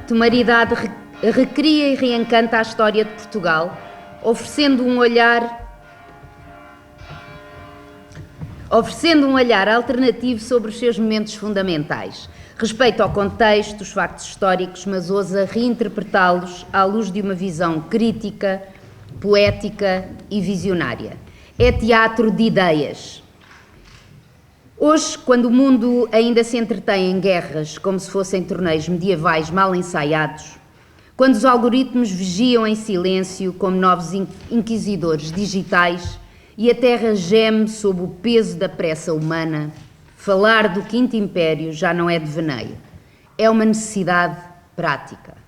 Temeridade recria e reencanta a história de Portugal, oferecendo um olhar alternativo sobre os seus momentos fundamentais. Respeita ao contexto, os factos históricos, mas ousa reinterpretá-los à luz de uma visão crítica, poética e visionária. É teatro de ideias. Hoje, quando o mundo ainda se entretém em guerras como se fossem torneios medievais mal ensaiados, quando os algoritmos vigiam em silêncio como novos inquisidores digitais e a Terra geme sob o peso da pressa humana, falar do Quinto Império já não é devaneio, é uma necessidade prática.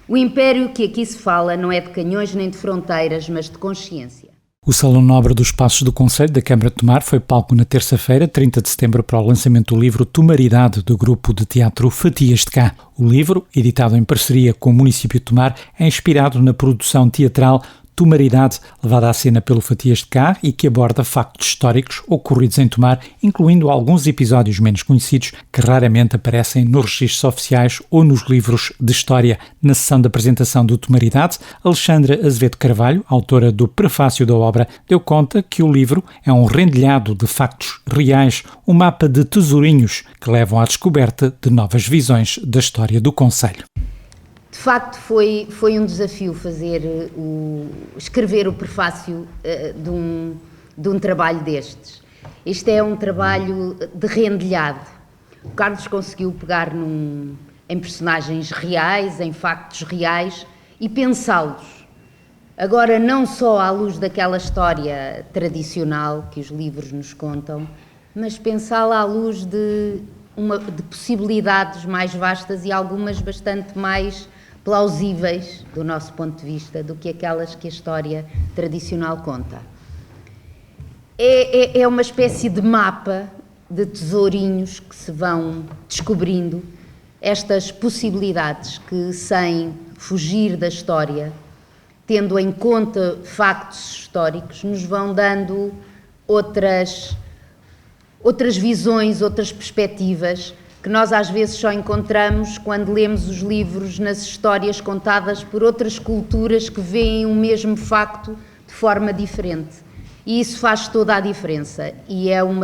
O império que aqui se fala não é de canhões nem de fronteiras, mas de consciência. O Salão Nobre dos Passos do Conselho da Câmara de Tomar foi palco na terça-feira, 30 de setembro, para o lançamento do livro Temeridade, do grupo de teatro Fatias de Cá. O livro, editado em parceria com o município de Tomar, é inspirado na produção teatral Temeridade, levada à cena pelo Fatias de Cá e que aborda factos históricos ocorridos em Tomar, incluindo alguns episódios menos conhecidos que raramente aparecem nos registros oficiais ou nos livros de história. Na sessão de apresentação do Temeridade, Alexandra Azevedo Carvalho, autora do prefácio da obra, deu conta que o livro é um rendilhado de factos reais, um mapa de tesourinhos que levam à descoberta de novas visões da história do concelho. De facto, foi um desafio escrever o prefácio de um trabalho destes. Este é um trabalho de rendilhado. O Carlos conseguiu pegar em personagens reais, em factos reais e pensá-los. Agora, não só à luz daquela história tradicional que os livros nos contam, mas pensá-la à luz de possibilidades mais vastas e algumas bastante mais plausíveis, do nosso ponto de vista, do que aquelas que a história tradicional conta. É uma espécie de mapa de tesourinhos que se vão descobrindo, estas possibilidades que, sem fugir da história, tendo em conta factos históricos, nos vão dando outras visões, outras perspectivas, que nós às vezes só encontramos quando lemos os livros nas histórias contadas por outras culturas que veem o mesmo facto de forma diferente. E isso faz toda a diferença e é um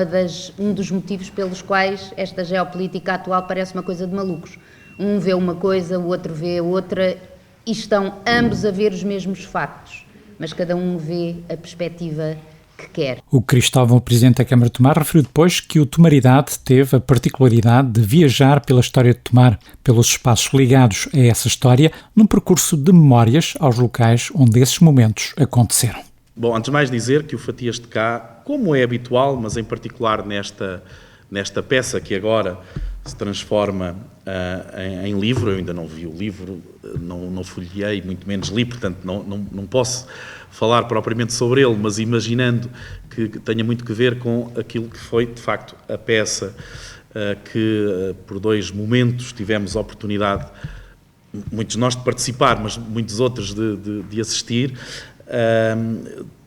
dos motivos pelos quais esta geopolítica atual parece uma coisa de malucos. Um vê uma coisa, o outro vê outra e estão ambos a ver os mesmos factos, mas cada um vê a perspectiva que quer. O Cristóvão, presidente da Câmara de Tomar, referiu depois que o Temeridade teve a particularidade de viajar pela história de Tomar, pelos espaços ligados a essa história, num percurso de memórias aos locais onde esses momentos aconteceram. Bom, antes de mais dizer que o Fatias de Cá, como é habitual, mas em particular nesta peça que agora se transforma em livro, eu ainda não vi o livro, não folheei, muito menos li, portanto não posso falar propriamente sobre ele, mas imaginando que tenha muito que ver com aquilo que foi, de facto, a peça que por 2 momentos tivemos a oportunidade, muitos de nós de participar, mas muitos outros de assistir,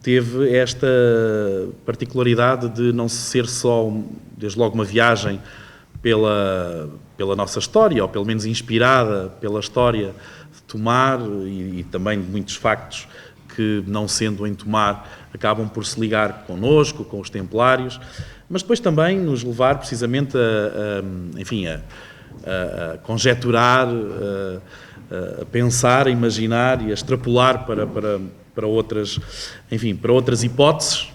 teve esta particularidade de não ser só, desde logo, uma viagem pela nossa história, ou pelo menos inspirada pela história de Tomar e também de muitos factos que, não sendo em Tomar, acabam por se ligar connosco, com os templários, mas depois também nos levar precisamente a conjecturar, a pensar, a imaginar e a extrapolar para outras hipóteses,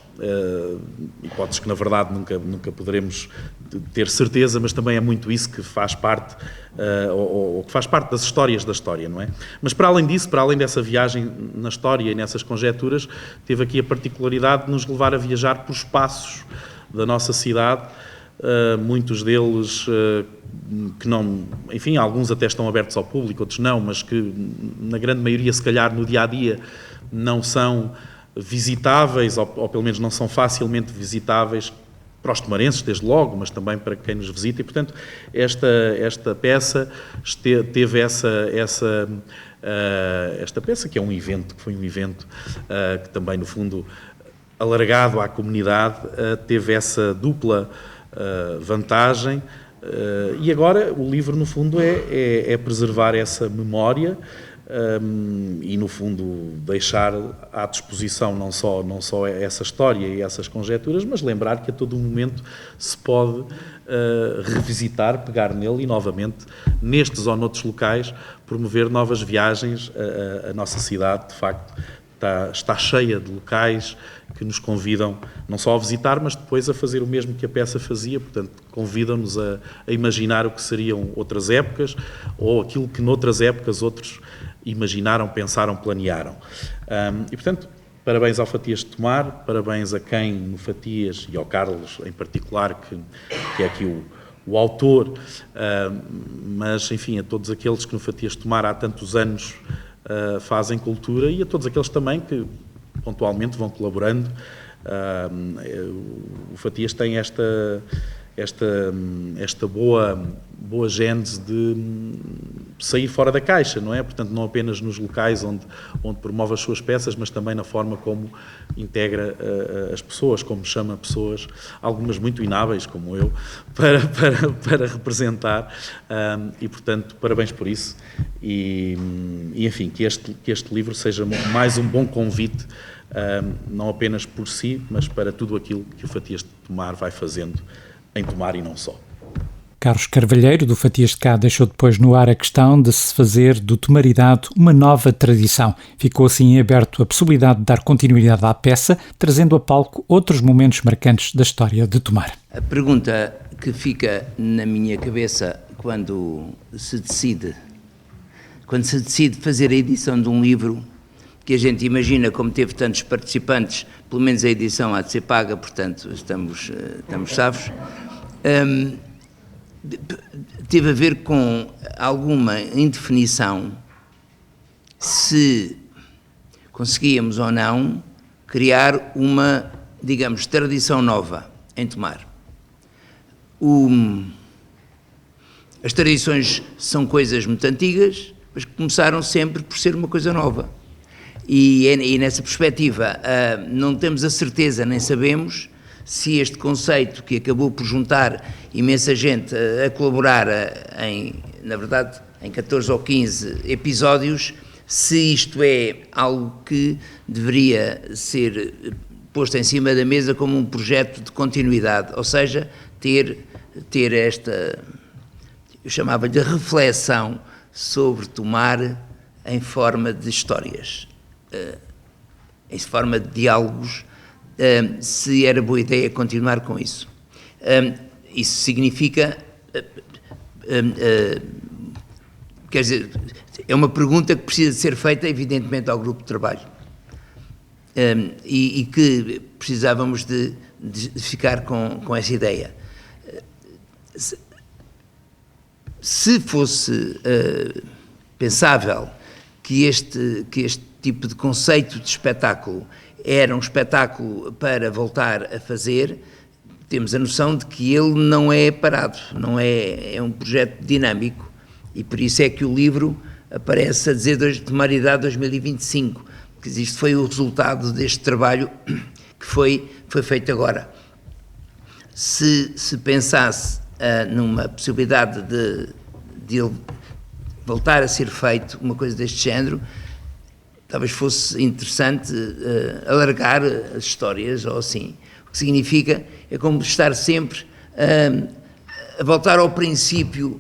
hipóteses que na verdade nunca poderemos ter certeza, mas também é muito isso que faz parte, ou que faz parte das histórias da história, não é? Mas para além disso, para além dessa viagem na história e nessas conjecturas, teve aqui a particularidade de nos levar a viajar por espaços da nossa cidade, muitos deles que não, enfim, alguns até estão abertos ao público, outros não, mas que na grande maioria, se calhar no dia-a-dia, não são visitáveis, ou pelo menos não são facilmente visitáveis para os tomarenses, desde logo, mas também para quem nos visita, e portanto esta peça teve esta peça, que é um evento, que foi um evento que também no fundo alargado à comunidade, teve essa dupla vantagem E agora o livro, no fundo, é preservar essa memória e, no fundo, deixar à disposição não só essa história e essas conjecturas, mas lembrar que a todo momento se pode revisitar, pegar nele e, novamente, nestes ou noutros locais, promover novas viagens. A nossa cidade, de facto, está cheia de locais que nos convidam não só a visitar, mas depois a fazer o mesmo que a peça fazia. Portanto, convidam-nos a imaginar o que seriam outras épocas ou aquilo que noutras épocas outros imaginaram, pensaram, planearam. E, portanto, parabéns ao Fatias de Tomar, parabéns a quem no Fatias e ao Carlos em particular, que é aqui o autor, mas, enfim, a todos aqueles que no Fatias de Tomar há tantos anos fazem cultura e a todos aqueles também que pontualmente vão colaborando. O Fatias tem esta boa gênese de sair fora da caixa, não é? Portanto, não apenas nos locais onde promove as suas peças, mas também na forma como integra as pessoas, como chama pessoas, algumas muito inábeis, como eu, para representar. E, portanto, parabéns por isso. E enfim, que este livro seja mais um bom convite, não apenas por si, mas para tudo aquilo que o Fatias de Tomar vai fazendo em Tomar e não só. Carlos Carvalheiro, do Fatias de Cá, deixou depois no ar a questão de se fazer do Tomaridade uma nova tradição. Ficou assim em aberto a possibilidade de dar continuidade à peça, trazendo a palco outros momentos marcantes da história de Tomar. A pergunta que fica na minha cabeça quando se decide fazer a edição de um livro, que a gente imagina, como teve tantos participantes, pelo menos a edição há de ser paga, portanto estamos salvos, teve a ver com alguma indefinição se conseguíamos ou não criar uma, digamos, tradição nova em Tomar. As tradições são coisas muito antigas, mas começaram sempre por ser uma coisa nova. E nessa perspectiva, não temos a certeza, nem sabemos, se este conceito que acabou por juntar imensa gente a colaborar na verdade, em 14 ou 15 episódios, se isto é algo que deveria ser posto em cima da mesa como um projeto de continuidade, ou seja, ter esta, eu chamava-lhe de reflexão sobre Tomar em forma de histórias, em forma de diálogos, se era boa ideia continuar com isso. Isso significa, quer dizer, é uma pergunta que precisa de ser feita, evidentemente, ao grupo de trabalho, e que precisávamos de ficar com essa ideia. Se fosse pensável que este tipo de conceito de espetáculo era um espetáculo para voltar a fazer, temos a noção de que ele não é parado, não é um projeto dinâmico, e por isso é que o livro aparece a dizer Tomaridade 2025, porque isto foi o resultado deste trabalho que foi feito agora. Se pensasse numa possibilidade de ele voltar a ser feito, uma coisa deste género, talvez fosse interessante alargar as histórias ou assim. O que significa é como estar sempre a voltar ao princípio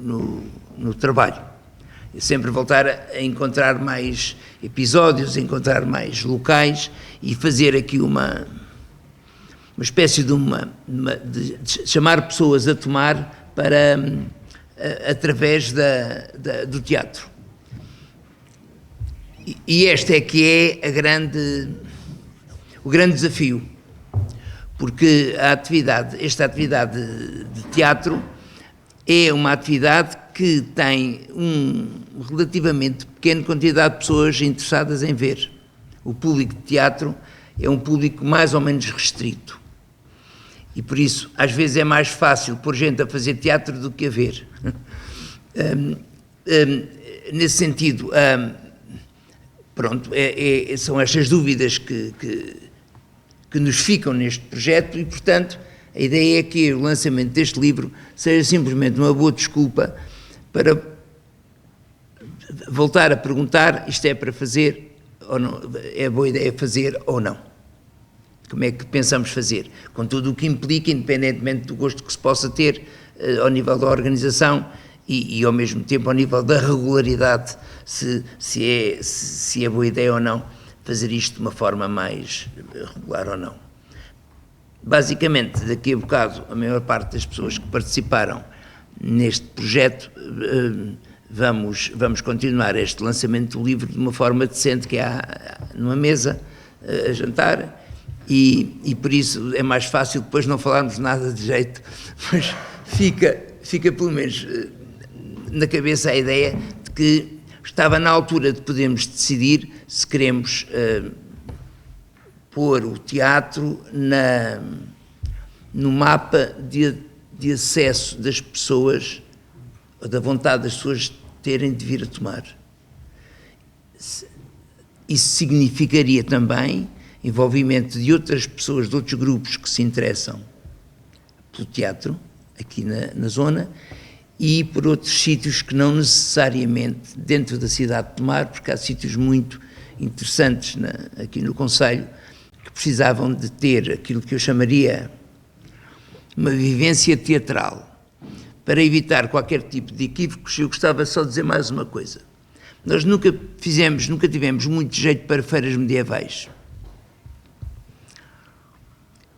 no trabalho. E sempre voltar a encontrar mais episódios, a encontrar mais locais e fazer aqui uma espécie de chamar pessoas a Tomar para através do teatro. E este é que é o grande desafio, porque esta atividade de teatro é uma atividade que tem relativamente pequena quantidade de pessoas interessadas em ver. O público de teatro é um público mais ou menos restrito. E por isso, às vezes é mais fácil pôr gente a fazer teatro do que a ver. Nesse sentido, pronto, são estas dúvidas que nos ficam neste projeto e, portanto, A ideia é que o lançamento deste livro seja simplesmente uma boa desculpa para voltar a perguntar: isto é para fazer ou não? É boa ideia fazer ou não? Como é que pensamos fazer? Com tudo o que implica, independentemente do gosto que se possa ter ao nível da organização e ao mesmo tempo ao nível da regularidade, se é boa ideia ou não fazer isto de uma forma mais regular ou não. Basicamente, daqui a bocado, a maior parte das pessoas que participaram neste projeto, vamos continuar este lançamento do livro de uma forma decente, que é numa mesa, a jantar, e por isso é mais fácil depois não falarmos nada de jeito, mas fica pelo menos na cabeça a ideia de que estava na altura de podermos decidir se queremos pôr o teatro no mapa de acesso das pessoas, ou da vontade das pessoas terem de vir a tomar. Isso significaria também envolvimento de outras pessoas, de outros grupos que se interessam pelo teatro, aqui na zona, e por outros sítios que não necessariamente dentro da cidade de Tomar, porque há sítios muito interessantes aqui no concelho que precisavam de ter aquilo que eu chamaria uma vivência teatral. Para evitar qualquer tipo de equívocos, eu gostava só de dizer mais uma coisa. Nós nunca tivemos muito jeito para feiras medievais.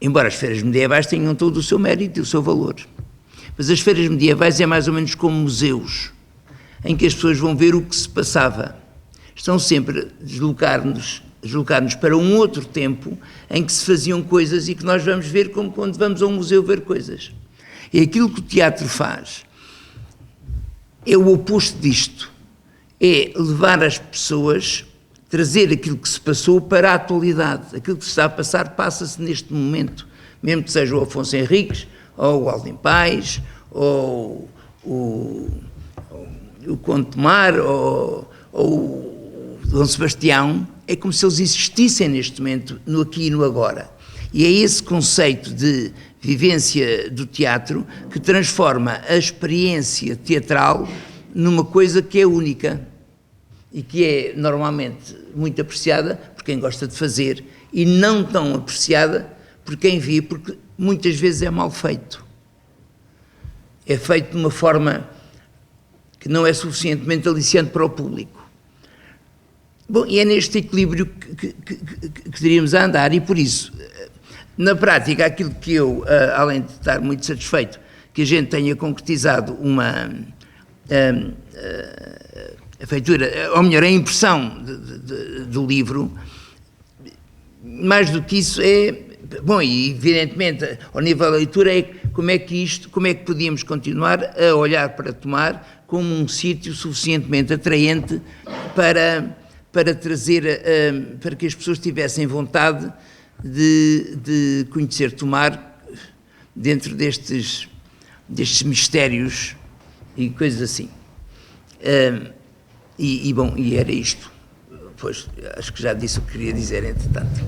Embora as feiras medievais tenham todo o seu mérito e o seu valor. Mas as feiras medievais é mais ou menos como museus, em que as pessoas vão ver o que se passava. Estão sempre a deslocar-nos para um outro tempo em que se faziam coisas e que nós vamos ver como quando vamos a um museu ver coisas. E aquilo que o teatro faz é o oposto disto. É levar as pessoas, trazer aquilo que se passou para a atualidade. Aquilo que se está a passar passa-se neste momento, mesmo que seja o Afonso Henriques, ou o Alden Pais, ou o Conde Tomar, ou o Dom Sebastião, é como se eles existissem neste momento, no aqui e no agora. E é esse conceito de vivência do teatro que transforma a experiência teatral numa coisa que é única e que é normalmente muito apreciada por quem gosta de fazer e não tão apreciada por quem vê, porque muitas vezes é mal feito. É feito de uma forma que não é suficientemente aliciante para o público. Bom, e é neste equilíbrio que teríamos a andar, e por isso, na prática, aquilo que eu, além de estar muito satisfeito que a gente tenha concretizado a feitura, ou melhor, a impressão do livro, mais do que isso bom, e evidentemente, ao nível da leitura, como é que podíamos continuar a olhar para Tomar como um sítio suficientemente atraente para trazer, para que as pessoas tivessem vontade de conhecer Tomar dentro destes mistérios e coisas assim. Bom, e era isto. Pois, acho que já disse o que queria dizer, entretanto.